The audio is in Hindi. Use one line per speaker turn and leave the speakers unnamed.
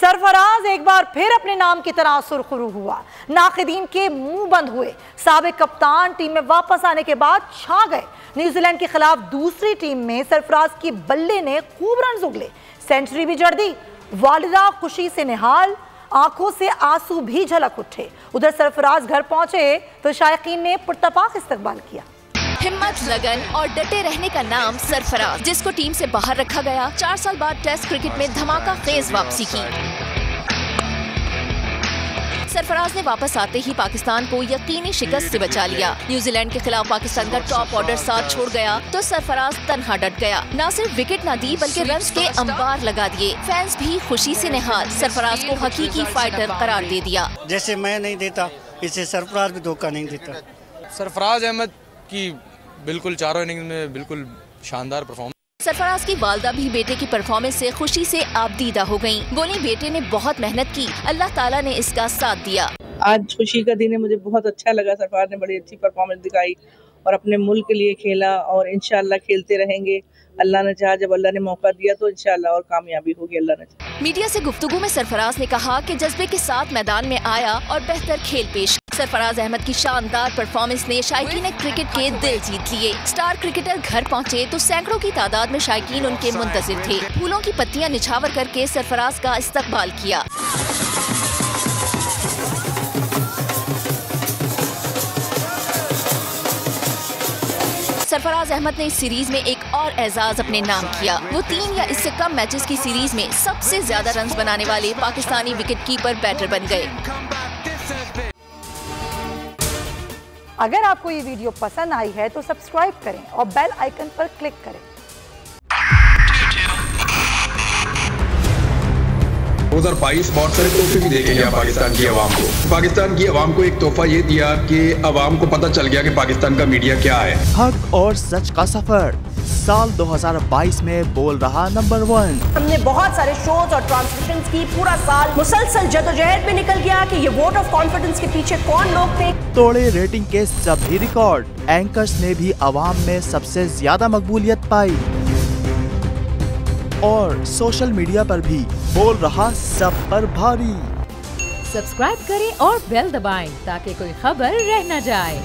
सरफराज एक बार फिर अपने नाम की तरह सुरखरू हुआ। नाक़िदीन के मुंह बंद हुए। साबिक कप्तान टीम में वापस आने के बाद छा गए। न्यूजीलैंड के खिलाफ दूसरी टीम में सरफराज की बल्ले ने खूब रन उगले, सेंचुरी भी जड़ दी। वालिदा खुशी से निहाल, आंखों से आंसू भी झलक उठे। उधर सरफराज घर पहुंचे तो शायकीन ने पुरतपाक इस्तकबाल किया।
हिम्मत, लगन और डटे रहने का नाम सरफराज, जिसको टीम से बाहर रखा गया। 4 साल बाद टेस्ट क्रिकेट में धमाका खेज वापसी की। सरफराज ने वापस आते ही पाकिस्तान को यकीनी शिकस्त से बचा लिया। न्यूजीलैंड के खिलाफ पाकिस्तान का टॉप ऑर्डर साथ छोड़ गया तो सरफराज तन्हा डट गया। न सिर्फ विकेट न दी बल्कि रन्स के अंबार लगा दिए। फैंस भी खुशी से निहाल। सरफराज को हकीकी फाइटर करार दे दिया।
जैसे मैं नहीं देता, इसे सरफराज भी धोखा नहीं देता।
सरफराज अहमद की बिल्कुल चारों इनिंग्स में बिल्कुल शानदार परफॉर्मेंस।
सरफराज की वालदा भी बेटे की परफॉर्मेंस से खुशी से आबदीदा हो गईं। बोली, बेटे ने बहुत मेहनत की, अल्लाह ताला ने इसका साथ दिया।
आज खुशी का दिन है, मुझे बहुत अच्छा लगा। सरफराज ने बड़ी अच्छी परफॉर्मेंस दिखाई और अपने मुल्क के लिए खेला और इंशाल्लाह खेलते रहेंगे। अल्लाह ने चाहा, जब अल्लाह ने मौका दिया तो इंशाल्लाह और कामयाबी होगी अल्लाह ने चाहा।
मीडिया से गुफ्तगू में सरफराज ने कहा कि जज्बे के साथ मैदान में आया और बेहतर खेल पेश। सरफराज अहमद की शानदार परफॉर्मेंस ने शायकीन क्रिकेट के दिल जीत लिए। स्टार क्रिकेटर घर पहुंचे तो सैकड़ों की तादाद में शायकीन उनके मुंतजिर थे। फूलों की पत्तियां निछावर करके सरफराज का इस्तकबाल किया। सरफराज अहमद ने इस सीरीज में एक और एजाज अपने नाम किया। वो 3 या इससे कम मैचेस की सीरीज में सबसे ज्यादा रन्स बनाने वाले पाकिस्तानी विकेटकीपर बैटर बन गए।
अगर आपको ये वीडियो पसंद आई है तो सब्सक्राइब करें और बेल आइकन पर क्लिक करें।
2022 बहुत सारे तोहफे भी देके गया पाकिस्तान की आवाम को। पाकिस्तान की आवाम को एक तोहफा ये दिया कि आवाम को पता चल गया कि पाकिस्तान का मीडिया क्या है।
हक और सच का सफर साल 2022 में बोल रहा नंबर 1।
हमने बहुत सारे शोज और ट्रांसमिशंस की। पूरा साल मुसलसल जदोजहद में निकल गया कि ये वोट ऑफ कॉन्फिडेंस के पीछे कौन लोग थे।
तोड़े रेटिंग के सभी रिकॉर्ड। एंकर्स ने भी आवाम में सबसे ज्यादा मकबूलियत पाई और सोशल मीडिया पर भी बोल रहा सब पर भारी।
सब्सक्राइब करें और बेल दबाएं ताकि कोई खबर रह न जाए।